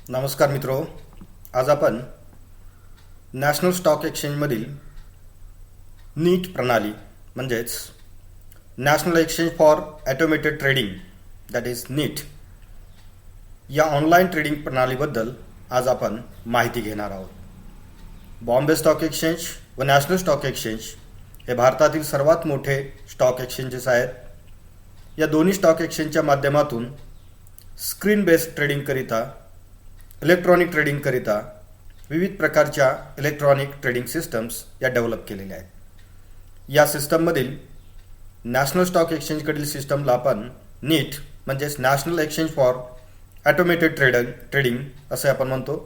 नमस्कार मित्रो, आज आपण नॅशनल स्टॉक एक्सचेंजमधील नीट प्रणाली म्हणजेच national exchange for automated trading that is NEAT या ऑनलाईन ट्रेडिंग प्रणालीबद्दल आज आपण माहिती घेणार आहोत. बॉम्बे स्टॉक एक्सचेंज व नॅशनल स्टॉक एक्सचेंज हे भारतातील सर्वात मोठे स्टॉक एक्सचेंजेस आहेत. या दोन्ही स्टॉक एक्सचेंजच्या माध्यमातून स्क्रीन बेस्ड ट्रेडिंगकरिता इलेक्ट्रॉनिक ट्रेडिंगकरिता विविध प्रकारच्या इलेक्ट्रॉनिक ट्रेडिंग सिस्टम्स या डेव्हलप केलेल्या आहेत. या सिस्टममधील नॅशनल स्टॉक एक्सचेंजकडील सिस्टमला आपण नीट म्हणजेच national exchange for automated trading असे आपण म्हणतो.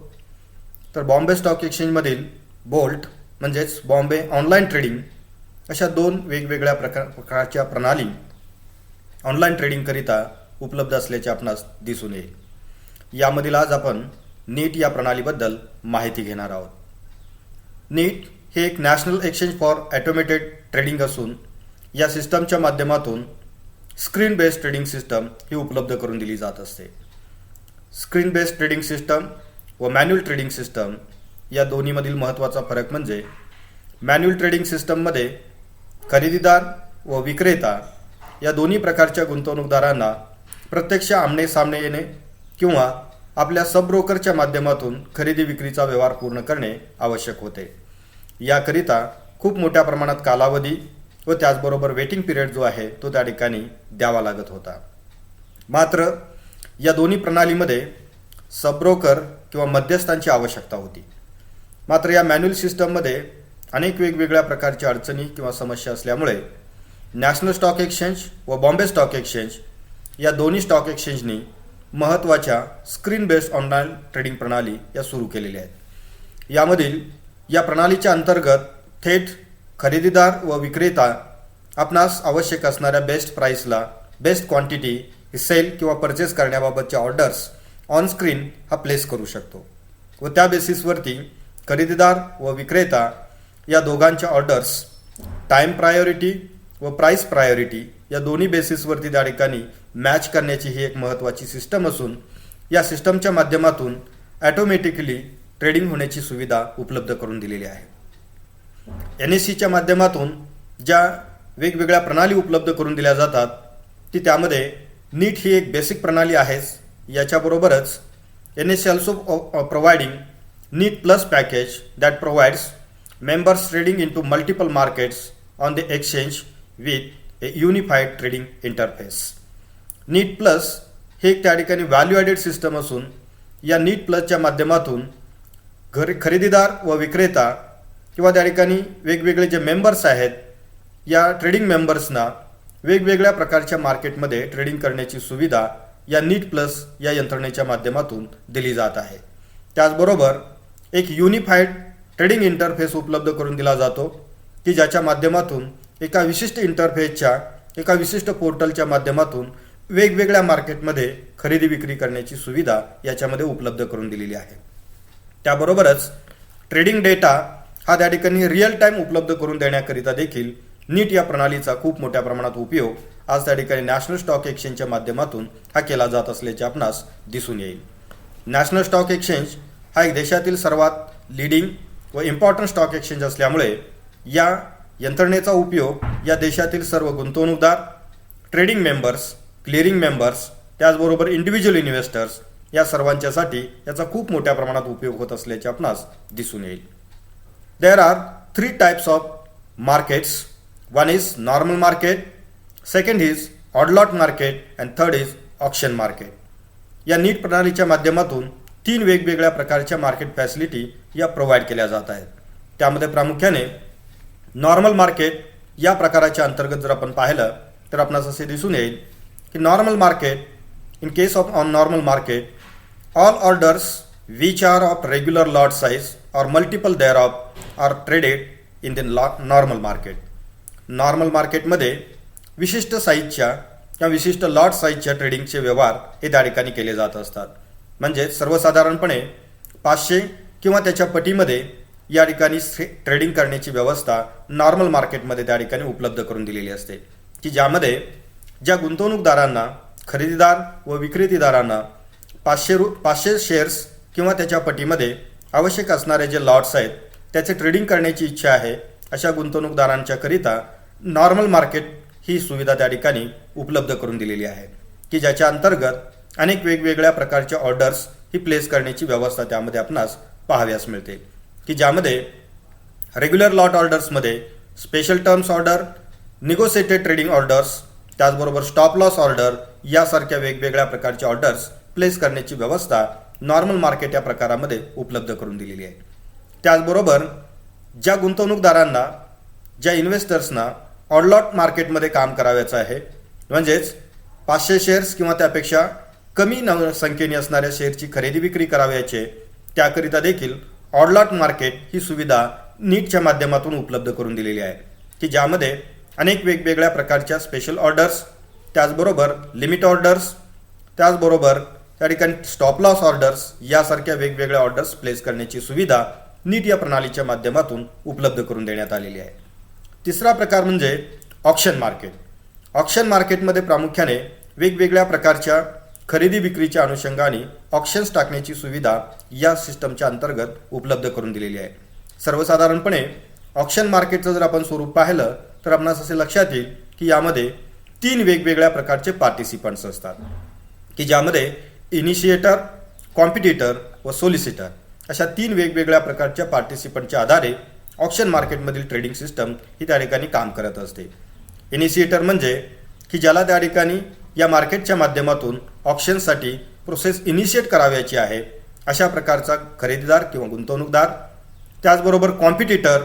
तर बॉम्बे स्टॉक एक्सचेंजमधील बोल्ट म्हणजेच बॉम्बे ऑनलाईन ट्रेडिंग अशा दोन वेगवेगळ्या प्रकारच्या प्रणाली ऑनलाईन ट्रेडिंगकरिता उपलब्ध असल्याचे आपणास दिसून येईल. यामधील आज आपण नीट या प्रणालीबद्दल माहिती घेणार आहोत. नीट हे एक national exchange for automated trading असून या सिस्टमच्या माध्यमातून स्क्रीन बेस्ड ट्रेडिंग सिस्टम ही उपलब्ध करून दिली जात असते. स्क्रीन बेस्ड ट्रेडिंग सिस्टम व मॅन्युअल ट्रेडिंग सिस्टम या दोन्हीमधील महत्त्वाचा फरक म्हणजे मॅन्युअल ट्रेडिंग सिस्टममध्ये खरेदीदार व विक्रेता या दोन्ही प्रकारच्या गुंतवणूकदारांना प्रत्यक्ष आमने सामने येणे किंवा आपल्या सब ब्रोकरच्या माध्यमातून खरेदी विक्रीचा व्यवहार पूर्ण करणे आवश्यक होते. याकरिता खूप मोठ्या प्रमाणात कालावधी व त्याचबरोबर वेटिंग पिरियड जो आहे तो त्या ठिकाणी द्यावा लागत होता. मात्र या दोन्ही प्रणालीमध्ये सब ब्रोकर किंवा मध्यस्थांची आवश्यकता होती. मात्र या मॅन्युअल सिस्टममध्ये अनेक वेगवेगळ्या प्रकारच्या अडचणी किंवा समस्या असल्यामुळे नॅशनल स्टॉक एक्सचेंज व बॉम्बे स्टॉक एक्सचेंज या दोन्ही स्टॉक एक्सचेंजनी महत्त्वाच्या स्क्रीन बेस्ड ऑनलाईन ट्रेडिंग प्रणाली या सुरू केलेल्या आहेत. यामधील या प्रणालीच्या अंतर्गत थेट खरेदीदार व विक्रेता आपणास आवश्यक असणाऱ्या बेस्ट प्राईसला बेस्ट क्वांटिटी सेल किंवा परचेस करण्याबाबतच्या ऑर्डर्स ऑन स्क्रीन हा प्लेस करू शकतो व त्या बेसिसवरती खरेदीदार व विक्रेता या दोघांच्या ऑर्डर्स टाईम प्रायोरिटी व प्राईस प्रायोरिटी या दोन्ही बेसिसवरती त्या ठिकाणी मॅच करण्याची ही एक महत्त्वाची सिस्टम असून या सिस्टमच्या माध्यमातून ॲटोमॅटिकली ट्रेडिंग होण्याची सुविधा उपलब्ध करून दिलेली आहे. NSEच्या माध्यमातून ज्या वेगवेगळ्या प्रणाली उपलब्ध करून दिल्या जातात ती त्यामध्ये नीट ही एक बेसिक प्रणाली आहेच. याच्याबरोबरच NSE also providing NEAT plus package that provides members trading into multiple markets on the exchange with a unified trading interface. NEAT plus हे एक त्या ठिकाणी व्हॅल्यू ॲडेड सिस्टम असून या नीट प्लसच्या माध्यमातून खरेदीदार व विक्रेता किंवा त्या ठिकाणी वेगवेगळे जे मेंबर्स आहेत या ट्रेडिंग मेंबर्सना वेगवेगळ्या प्रकारच्या मार्केटमध्ये ट्रेडिंग करण्याची सुविधा या नीट प्लस या यंत्रणेच्या माध्यमातून दिली जात आहे. त्याचबरोबर एक युनिफाईड ट्रेडिंग इंटरफेस उपलब्ध करून दिला जातो की ज्याच्या माध्यमातून एका विशिष्ट इंटरफेसच्या एका विशिष्ट पोर्टलच्या माध्यमातून वेगवेगळ्या मार्केटमध्ये खरेदी विक्री करण्याची सुविधा याच्यामध्ये उपलब्ध करून दिलेली आहे. त्याबरोबरच ट्रेडिंग डेटा हा त्या ठिकाणी रिअल टाईम उपलब्ध करून देण्याकरिता देखील नीट या प्रणालीचा खूप मोठ्या प्रमाणात उपयोग आज त्या ठिकाणी नॅशनल स्टॉक एक्सचेंजच्या माध्यमातून हा केला जात असल्याचे आपणास दिसून येईल. नॅशनल स्टॉक एक्सचेंज हा एक देशातील सर्वात लीडिंग व इम्पॉर्टंट स्टॉक एक्सचेंज असल्यामुळे या यंत्रणेचा उपयोग या देशातील सर्व गुंतवणूकदार, ट्रेडिंग मेंबर्स, क्लिअरिंग मेंबर्स, त्याचबरोबर इंडिव्हिज्युअल इन्व्हेस्टर्स या सर्वांच्यासाठी याचा खूप मोठ्या प्रमाणात उपयोग होत असल्याचे आपणास दिसून येईल. There are 3 types of markets. One is normal market, second is odd lot market and third is auction market. या नीट प्रणालीच्या माध्यमातून 3 वेगवेगळ्या प्रकारच्या मार्केट फॅसिलिटी या प्रोव्हाइड केल्या जात आहेत. त्यामध्ये प्रामुख्याने नॉर्मल मार्केट या प्रकाराच्या अंतर्गत जर आपण पाहिलं तर आपणास असे दिसून येईल की normal market, in case of on normal market, all orders which are of regular lot size or multiple thereof are traded in the normal market. Normal मार्केटमध्ये विशिष्ट साईजच्या किंवा विशिष्ट लॉट साईजच्या ट्रेडिंगचे व्यवहार हे त्या ठिकाणी केले जात असतात. म्हणजे सर्वसाधारणपणे 500 किंवा त्याच्या पटीमध्ये या ठिकाणी ट्रेडिंग करण्याची व्यवस्था नॉर्मल मार्केटमध्ये त्या ठिकाणी उपलब्ध करून दिलेली असते की ज्यामध्ये ज्या गुंतवणूकदारांना, खरेदीदार व विक्रेतेदारांना 500 शेअर्स किंवा त्याच्या पटीमध्ये आवश्यक असणारे जे लॉट्स आहेत त्याचे ट्रेडिंग करण्याची इच्छा आहे अशा गुंतवणूकदारांच्या करिता नॉर्मल मार्केट ही सुविधा त्या ठिकाणी उपलब्ध करून दिलेली आहे की ज्याच्या अंतर्गत अनेक वेगवेगळ्या प्रकारच्या ऑर्डर्स ही प्लेस करण्याची व्यवस्था त्यामध्ये आपणास पाहाव्यास मिळते की ज्यामध्ये रेग्युलर लॉट ऑर्डर्समध्ये special terms order, negotiated trading orders, त्याचबरोबर स्टॉप लॉस ऑर्डर यासारख्या वेगवेगळ्या प्रकारच्या ऑर्डर्स प्लेस करण्याची व्यवस्था नॉर्मल मार्केट या प्रकारामध्ये उपलब्ध करून दिलेली आहे. त्याचबरोबर ज्या गुंतवणूकदारांना, ज्या इन्व्हेस्टर्सना ऑडलॉट मार्केटमध्ये काम करावयाचं आहे, म्हणजेच 500 शेअर्स किंवा त्यापेक्षा कमी संख्येने असणाऱ्या शेअरची खरेदी विक्री करावयाची, त्याकरिता देखील ऑडलॉट मार्केट ही सुविधा नीटच्या माध्यमातून उपलब्ध करून दिलेली आहे की ज्यामध्ये अनेक वेगवेगळ्या प्रकारच्या स्पेशल ऑर्डर्स, त्याचबरोबर लिमिट ऑर्डर्स, त्याचबरोबर त्या ठिकाणी स्टॉप लॉस ऑर्डर्स यासारख्या वेगवेगळ्या ऑर्डर्स प्लेस करण्याची सुविधा नीट या प्रणालीच्या माध्यमातून उपलब्ध करून देण्यात आलेली आहे. तिसरा प्रकार म्हणजे ऑक्शन मार्केट. ऑक्शन मार्केटमध्ये प्रामुख्याने वेगवेगळ्या प्रकारच्या खरेदी विक्रीच्या अनुषंगाने ऑप्शन्स टाकण्याची सुविधा या सिस्टमच्या अंतर्गत उपलब्ध करून दिलेली आहे. सर्वसाधारणपणे ऑक्शन मार्केटचं जर आपण स्वरूप पाहिलं तर आपणास असे लक्षात येईल की यामध्ये 3 वेगवेगळ्या प्रकारचे पार्टिसिपंट्स असतात की ज्यामध्ये इनिशिएटर, कॉम्पिटिटर व सोलिसिटर अशा 3 वेगवेगळ्या प्रकारच्या पार्टिसिपंटच्या आधारे ऑक्शन मार्केटमधील ट्रेडिंग सिस्टम ही त्या ठिकाणी काम करत असते. इनिशिएटर म्हणजे की ज्याला त्या ठिकाणी या मार्केटच्या माध्यमातून ऑप्शन्ससाठी प्रोसेस इनिशिएट करावयाची आहे अशा प्रकारचा खरेदीदार किंवा गुंतवणूकदार. त्याचबरोबर कॉम्पिटिटर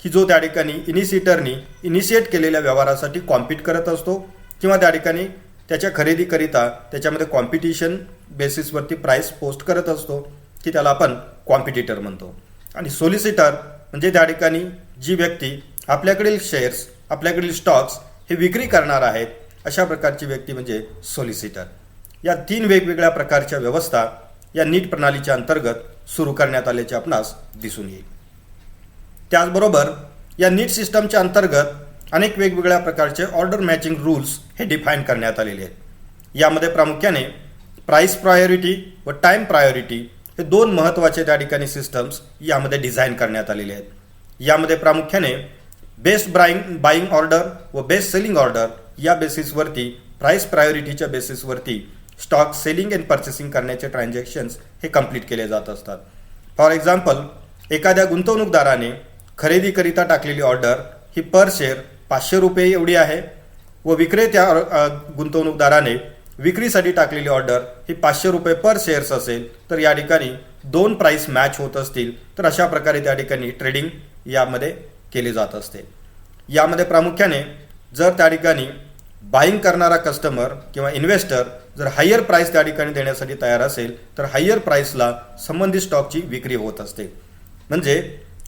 की जो त्या ठिकाणी इनिशिएटरनी इनिशिएट केलेल्या व्यवहारासाठी कॉम्पिट करत असतो किंवा त्या ठिकाणी त्याच्या खरेदीकरिता त्याच्यामध्ये कॉम्पिटिशन बेसिसवरती प्राईस पोस्ट करत असतो की त्याला आपण कॉम्पिटिटर म्हणतो. आणि सोलिसिटर म्हणजे त्या ठिकाणी जी व्यक्ती आपल्याकडील शेअर्स, आपल्याकडील स्टॉक्स हे विक्री करणार आहेत अशा प्रकारची व्यक्ती म्हणजे सोलिसिटर. या 3 वेगवेगळ्या प्रकारच्या व्यवस्था या नीट प्रणालीच्या अंतर्गत सुरू करण्यात आल्याचे आपणास दिसून येईल. त्याचबरोबर या नीट सिस्टमच्या अंतर्गत अनेक वेगवेगळ्या प्रकारचे ऑर्डर मॅचिंग रूल्स हे डिफाईन करण्यात आलेले आहेत. यामध्ये प्रामुख्याने प्राइस प्रायोरिटी व टाइम प्रायोरिटी हे 2 महत्त्वाचे त्या ठिकाणी सिस्टम्स यामध्ये डिझाईन करण्यात आलेले आहेत. यामध्ये प्रामुख्याने बेस्ट बाईंग ऑर्डर व बेस्ट सेलिंग ऑर्डर या बेसिसवरती, प्राइस प्रायोरिटीच्या बेसिसवरती स्टॉक सेलिंग अँड परचेसिंग करण्याचे ट्रान्झॅक्शन्स हे कंप्लीट केले जात असतात. फॉर एक्झाम्पल, एखाद्या गुंतवणूकदाराने खरेदीकरिता टाकलेली ऑर्डर ही पर शेअर 500 रुपये एवढी आहे व विक्रेत्या गुंतवणूकदाराने विक्रीसाठी टाकलेली ऑर्डर ही 500 रुपये पर शेअर्स असेल तर या ठिकाणी 2 प्राइस मॅच होत असतील तर अशा प्रकारे त्या ठिकाणी ट्रेडिंग यामध्ये केली जात असते. यामध्ये प्रामुख्याने जर त्या ठिकाणी बाईंग करणारा कस्टमर किंवा इन्व्हेस्टर जर हायर प्राइस त्या ठिकाणी देण्यासाठी तयार असेल तर हायर प्राइसला संबंधित स्टॉकची विक्री होत असते. म्हणजे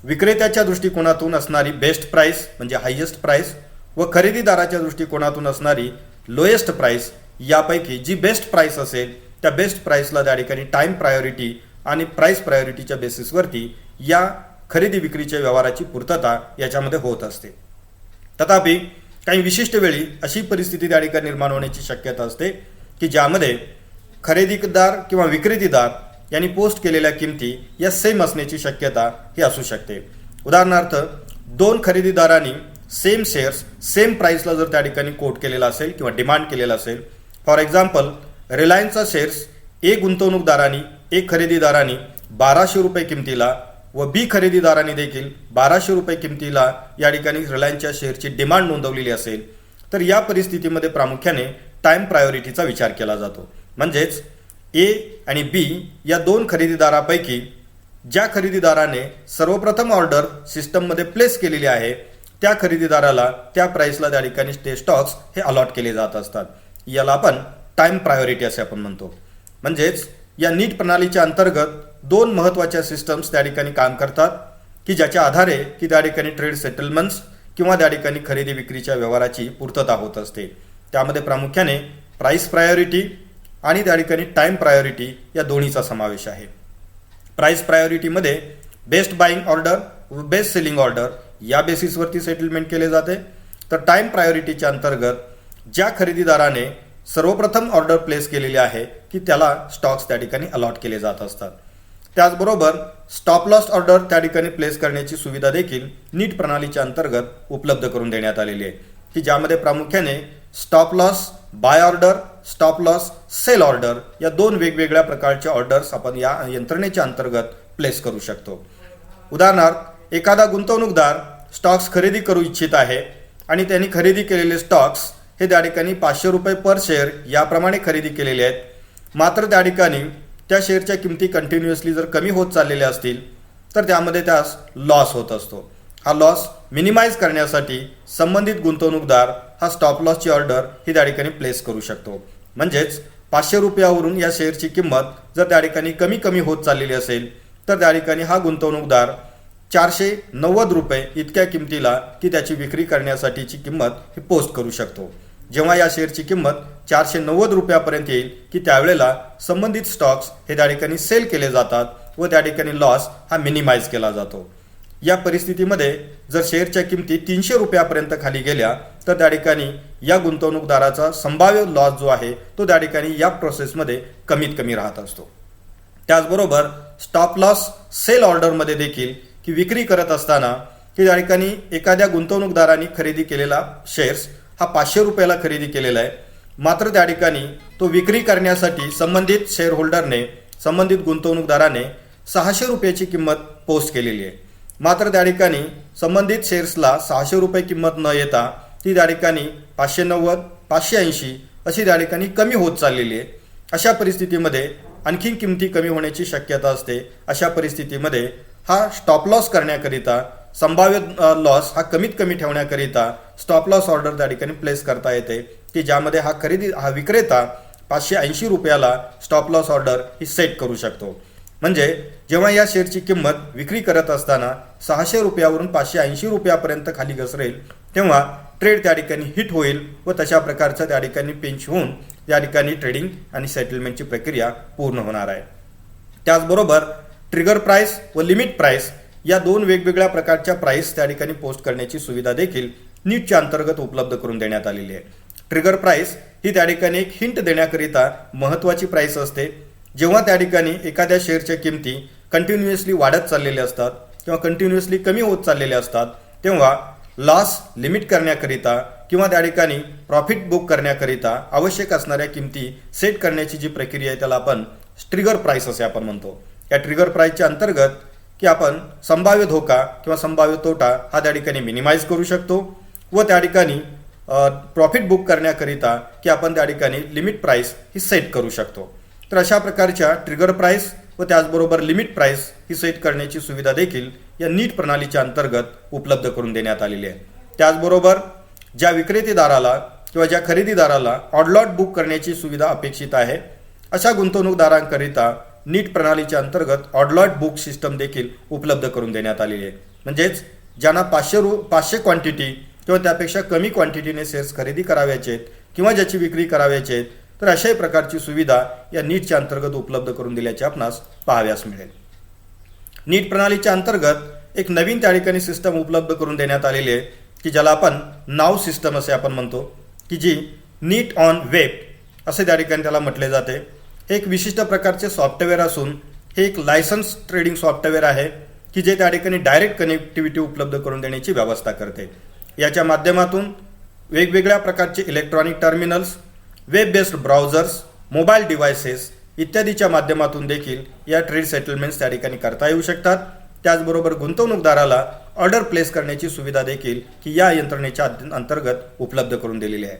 विक्रेत्याच्या दृष्टिकोनातून असणारी बेस्ट प्राइस म्हणजे हायेस्ट प्राइस व खरेदीदाराच्या दृष्टिकोनातून असणारी लोएस्ट प्राइस यापैकी जी बेस्ट प्राइस असेल त्या बेस्ट प्राइसला त्या ठिकाणी टाइम प्रायोरिटी आणि प्राइस प्रायोरिटीच्या बेसिसवरती या खरेदी विक्रीच्या व्यवहाराची पूर्तता याच्यामध्ये होत असते. तथापि काही विशिष्ट वेळी अशी परिस्थिती त्या ठिकाणी निर्माण होण्याची शक्यता असते की ज्यामध्ये खरेदीदार किंवा विक्रेतीदार यांनी पोस्ट केलेल्या किमती या सेम असण्याची शक्यता ही असू शकते. उदाहरणार्थ, 2 खरेदीदारांनी सेम शेअर्स सेम प्राइसला जर त्या ठिकाणी कोट केलेला असेल किंवा डिमांड केलेला असेल. फॉर एक्झाम्पल, रिलायन्सचा शेअर्स ए गुंतवणूकदारांनी, एक खरेदीदारांनी 1200 रुपये किमतीला व बी खरेदीदारांनी देखील 1200 रुपये किमतीला या ठिकाणी रिलायन्सच्या शेअरची डिमांड नोंदवलेली असेल तर या परिस्थितीमध्ये प्रामुख्याने टाइम प्रायोरिटीचा विचार केला जातो. म्हणजेच ए आणि बी या 2 खरेदीदारापैकी ज्या खरेदीदाराने सर्वप्रथम ऑर्डर सिस्टममध्ये प्लेस केलेली आहे त्या खरेदीदाराला त्या प्राइसला त्या ठिकाणी ते स्टॉक्स हे अलॉट केले जात असतात. याला आपण टाइम प्रायोरिटी असे आपण म्हणतो. म्हणजेच या नीट प्रणालीच्या अंतर्गत 2 महत्त्वाच्या सिस्टम्स त्या ठिकाणी काम करतात की ज्याच्या आधारे की त्या ठिकाणी ट्रेड सेटलमेंट्स किंवा त्या ठिकाणी खरेदी विक्रीच्या व्यवहाराची पूर्तता होत असते. त्यामध्ये प्रामुख्याने प्राइस प्रायोरिटी आणि त्या ठिकाणी टाइम प्रायोरिटी या दोन्हीचा समावेश आहे. प्राइस प्रायोरिटीमध्ये बेस्ट बाईंग ऑर्डर व बेस्ट सेलिंग ऑर्डर या बेसिसवरती सेटलमेंट केले जाते. तर टाइम प्रायोरिटीच्या अंतर्गत ज्या खरेदीदाराने सर्वप्रथम ऑर्डर प्लेस केलेली आहे की त्याला स्टॉक्स त्या ठिकाणी अलॉट केले जात असतात. त्याचबरोबर स्टॉप लॉस ऑर्डर त्या ठिकाणी प्लेस करण्याची सुविधा देखील नीट प्रणालीच्या अंतर्गत उपलब्ध करून देण्यात आलेली आहे, की ज्यामध्ये प्रामुख्याने stop loss buy order, stop loss sell order या दोन वेगवेगळ्या प्रकारच्या ऑर्डर्स आपण या यंत्रणेच्या अंतर्गत प्लेस करू शकतो. उदाहरणार्थ, एखादा गुंतवणूकदार स्टॉक्स खरेदी करू इच्छित आहे आणि त्यांनी खरेदी केलेले स्टॉक्स हे त्या ठिकाणी 500 रुपये पर शेअर याप्रमाणे खरेदी केलेले आहेत. मात्र त्या ठिकाणी त्या शेअरच्या किमती कंटिन्युअसली जर कमी होत चाललेल्या असतील तर त्यामध्ये त्यास लॉस होत असतो. हा लॉस मिनिमाइज करण्यासाठी संबंधित गुंतवणूकदार हा स्टॉप लॉसची ऑर्डर ही त्या ठिकाणी प्लेस करू शकतो. म्हणजेच 500 रुपयावरून या शेअरची किंमत जर त्या ठिकाणी कमी कमी होत चाललेली असेल तर त्या ठिकाणी हा गुंतवणूकदार 490 रुपये इतक्या किमतीला की त्याची विक्री करण्यासाठीची किंमत ही पोस्ट करू शकतो. जेव्हा या शेअरची किंमत 490 रुपयापर्यंत येईल की त्यावेळेला संबंधित स्टॉक्स हे त्या ठिकाणी सेल केले जातात व त्या ठिकाणी लॉस हा मिनिमाइज केला जातो. या परिस्थितीमध्ये जर शेअरच्या किमती 300 रुपयापर्यंत खाली गेल्या तर त्या ठिकाणी या गुंतवणूकदाराचा संभाव्य लॉस जो आहे तो त्या ठिकाणी या प्रोसेसमध्ये कमीत कमी राहत असतो. त्याचबरोबर स्टॉप लॉस सेल ऑर्डरमध्ये देखील की विक्री करत असताना की त्या ठिकाणी एखाद्या गुंतवणूकदारांनी खरेदी केलेला शेअर्स हा 500 रुपयाला खरेदी केलेला आहे. मात्र त्या ठिकाणी तो विक्री करण्यासाठी संबंधित शेअर होल्डरने संबंधित गुंतवणूकदाराने 600 रुपयाची किंमत पोस्ट केलेली आहे. मात्र त्या ठिकाणी संबंधित शेअर्सला 600 रुपये किंमत न येता ती त्या ठिकाणी 590, 580 अशी त्या ठिकाणी कमी होत चाललेली आहे. अशा परिस्थितीमध्ये आणखी किमती कमी होण्याची शक्यता असते. अशा परिस्थितीमध्ये हा स्टॉप लॉस करण्याकरिता संभाव्य लॉस हा कमीत कमी ठेवण्याकरिता स्टॉप लॉस ऑर्डर त्या ठिकाणी प्लेस करता येते, की ज्यामध्ये हा विक्रेता 580 रुपयाला स्टॉप लॉस ऑर्डर ही सेट करू शकतो. म्हणजे जेव्हा या शेअरची किंमत विक्री करत असताना 600 रुपयावरून 580 रुपयापर्यंत खाली घसरेल तेव्हा ट्रेड त्या ठिकाणी हिट होईल व तशा प्रकारचं त्या ठिकाणी पिंच होऊन त्या ठिकाणी ट्रेडिंग आणि सेटलमेंटची प्रक्रिया पूर्ण होणार आहे. त्याचबरोबर ट्रिगर प्राइस व लिमिट प्राइस या दोन वेगवेगळ्या प्रकारच्या प्राइस त्या ठिकाणी पोस्ट करण्याची सुविधा देखील नीटच्या अंतर्गत उपलब्ध करून देण्यात आलेली आहे. ट्रिगर प्राइस ही त्या ठिकाणी एक हिंट देण्याकरिता महत्त्वाची प्राइस असते. जेव्हा त्या ठिकाणी एखाद्या शेअरच्या किमती कंटिन्युअसली वाढत चाललेल्या असतात किंवा कंटिन्युअसली कमी होत चाललेल्या असतात तेव्हा लॉस लिमिट करण्याकरिता किंवा त्या ठिकाणी प्रॉफिट बुक करण्याकरिता आवश्यक असणाऱ्या किमती सेट करण्याची जी प्रक्रिया आहे त्याला आपण ट्रिगर प्राइस असे आपण म्हणतो. या ट्रिगर प्राइसच्या अंतर्गत की आपण संभाव्य धोका किंवा संभाव्य तोटा हा त्या ठिकाणी मिनिमाइज करू शकतो व त्या ठिकाणी प्रॉफिट बुक करण्याकरिता की आपण त्या ठिकाणी लिमिट प्राइस ही सेट करू शकतो. तर अशा प्रकारच्या ट्रिगर प्राइस व त्याचबरोबर लिमिट प्राइस ही सेट करण्याची सुविधा देखील या नीट प्रणालीच्या अंतर्गत उपलब्ध करून देण्यात आलेली आहे. त्याचबरोबर ज्या विक्रेतेदाराला किंवा ज्या खरेदीदाराला ऑडलॉट बुक करण्याची सुविधा अपेक्षित आहे अशा गुंतवणूकदारांकरिता नीट प्रणालीच्या अंतर्गत ऑडलॉट बुक सिस्टम देखील उपलब्ध करून देण्यात आलेली आहे. म्हणजेच ज्यांना 500 क्वांटिटी किंवा त्यापेक्षा कमी क्वांटिटीने शेअर्स खरेदी करावयाचे आहेत किंवा ज्याची विक्री करावयाची आहेत तर अशाही प्रकारची सुविधा या नीटच्या अंतर्गत उपलब्ध करून दिल्याचे आपणास पाहाव्यास मिळेल. नीट प्रणालीच्या अंतर्गत एक नवीन त्या ठिकाणी सिस्टम उपलब्ध करून देण्यात आलेली आहे की ज्याला आपण नाव सिस्टम असे आपण म्हणतो, की जी नीट ऑन वेब असे त्या ठिकाणी त्याला म्हटले जाते. हे एक विशिष्ट प्रकारचे सॉफ्टवेअर असून हे एक लायसन्स ट्रेडिंग सॉफ्टवेअर आहे की जे त्या ठिकाणी डायरेक्ट कनेक्टिव्हिटी उपलब्ध करून देण्याची व्यवस्था करते. याच्या माध्यमातून वेगवेगळ्या प्रकारचे electronic terminals, web based browsers, mobile devices इत्यादीच्या माध्यमातून देखील या ट्रेड सेटलमेंट्स त्या ठिकाणी करता येऊ शकतात. त्याचबरोबर गुंतवणूकदाराला ऑर्डर प्लेस करण्याची सुविधा देखील की या यंत्रणेच्या अंतर्गत उपलब्ध करून दिलेली आहे.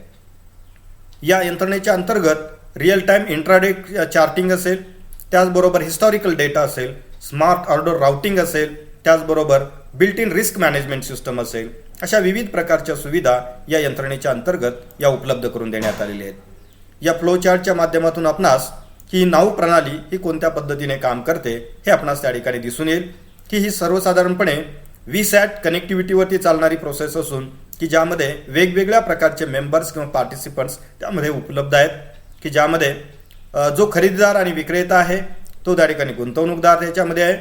या यंत्रणेच्या अंतर्गत रिअल टाइम इंट्राडे चार्टिंग असेल, त्याचबरोबर हिस्टॉरिकल डेटा असेल, स्मार्ट ऑर्डर राउटिंग असेल, त्याचबरोबर built in risk management system असेल, अशा विविध प्रकारच्या सुविधा या यंत्रणेच्या अंतर्गत या उपलब्ध करून देण्यात आलेल्या आहेत. या फ्लो चार्टच्या माध्यमातून आपणास ही नाऊ प्रणाली ही कोणत्या पद्धतीने काम करते हे आपणास त्या ठिकाणी दिसून येईल की ही सर्वसाधारणपणे व्हीसॅट कनेक्टिव्हिटीवरती चालणारी प्रोसेस असून की ज्यामध्ये वेगवेगळ्या प्रकारचे मेंबर्स किंवा पार्टिसिपंट्स त्यामध्ये उपलब्ध आहेत, की ज्यामध्ये जो खरेदीदार आणि विक्रेता आहे तो त्या ठिकाणी गुंतवणूकदार त्याच्यामध्ये आहे,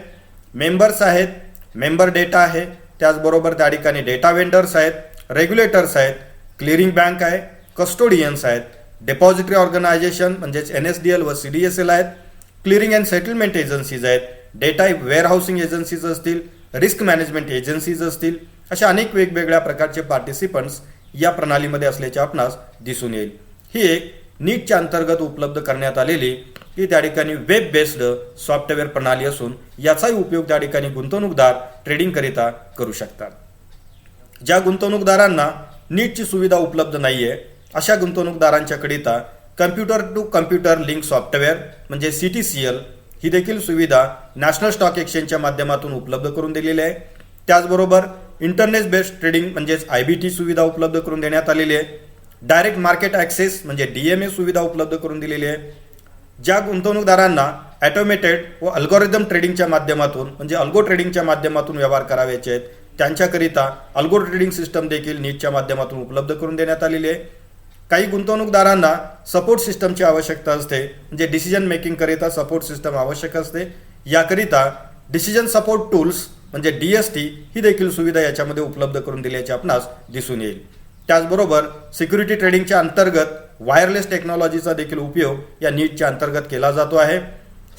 मेंबर्स आहेत, मेंबर डेटा आहे, त्याचबरोबर त्या ठिकाणी डेटा वेंडर्स आहेत, रेग्युलेटर्स आहेत, क्लिअरिंग बँक आहे, कस्टोडियन्स आहेत, डिपॉझिटरी ऑर्गनायझेशन म्हणजेच NSDL व CDSL आहेत, क्लिअरिंग अँड सेटलमेंट एजन्सीज आहेत, डेटा वेअरहाऊसिंग एजन्सीज असतील, रिस्क मॅनेजमेंट एजन्सीज असतील, अशा अनेक वेगवेगळ्या प्रकारचे पार्टिसिपंट्स या प्रणालीमध्ये असल्याचे आपणास दिसून येईल. ही एक नीटच्या अंतर्गत उपलब्ध करण्यात आलेली की त्या ठिकाणी वेब बेस्ड सॉफ्टवेअर प्रणाली असून याचाही उपयोग त्या ठिकाणी गुंतवणूकदार ट्रेडिंग करिता करू शकतात. ज्या गुंतवणूकदारांना नीटची सुविधा उपलब्ध नाहीये अशा गुंतवणूकदारांच्या करिता computer to computer link software म्हणजे CTCL ही देखील सुविधा नॅशनल स्टॉक एक्सचेंजच्या माध्यमातून उपलब्ध करून दिलेली आहे. त्याचबरोबर इंटरनेट बेस्ड ट्रेडिंग म्हणजेच IBT सुविधा उपलब्ध करून देण्यात आलेली आहे. डायरेक्ट मार्केट ॲक्सेस म्हणजे DMA सुविधा उपलब्ध करून दिलेली आहे. ज्या गुंतवणूकदारांना ऑटोमेटेड व अल्गोरिदम ट्रेडिंगच्या माध्यमातून म्हणजे अल्गो ट्रेडिंगच्या माध्यमातून व्यवहार करायचे आहेत त्यांच्याकरिता अल्गो ट्रेडिंग सिस्टम देखील नीटच्या माध्यमातून उपलब्ध करून देण्यात आलेली आहे. काही गुंतवणूकदारांना सपोर्ट सिस्टमची आवश्यकता असते म्हणजे डिसिजन मेकिंग करिता सपोर्ट सिस्टम आवश्यक असते. याकरिता डिसिजन सपोर्ट टूल्स म्हणजे DST ही देखील सुविधा याच्यामध्ये उपलब्ध करून दिल्याचे आपणास दिसून येईल. त्याचबरोबर सिक्युरिटी ट्रेडिंगच्या अंतर्गत वायरलेस टेक्नॉलॉजीचा देखील उपयोग या नीटच्या अंतर्गत केला जातो आहे.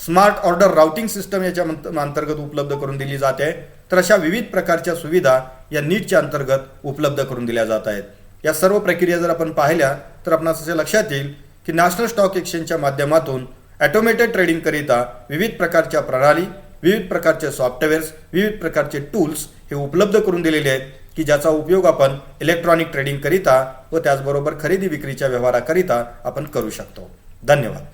स्मार्ट ऑर्डर राउटिंग सिस्टम याच्या अंतर्गत उपलब्ध करून दिली जाते. तर अशा विविध प्रकारच्या सुविधा या नीटच्या अंतर्गत उपलब्ध करून दिल्या जात आहेत. या सर्व प्रक्रिया जर आपण पाहिल्या तर आपणास असे लक्षात येईल की नॅशनल स्टॉक एक्सचेंजच्या माध्यमातून ऑटोमेटेड ट्रेडिंग करिता विविध प्रकारच्या प्रणाली, विविध प्रकारचे सॉफ्टवेअर्स, विविध प्रकारचे टूल्स हे उपलब्ध करून दिलेले आहेत की ज्याचा उपयोग आपण इलेक्ट्रॉनिक ट्रेडिंग करिता व त्याचबरोबर खरेदी विक्रीच्या व्यवहाराकरिता आपण करू शकतो. धन्यवाद.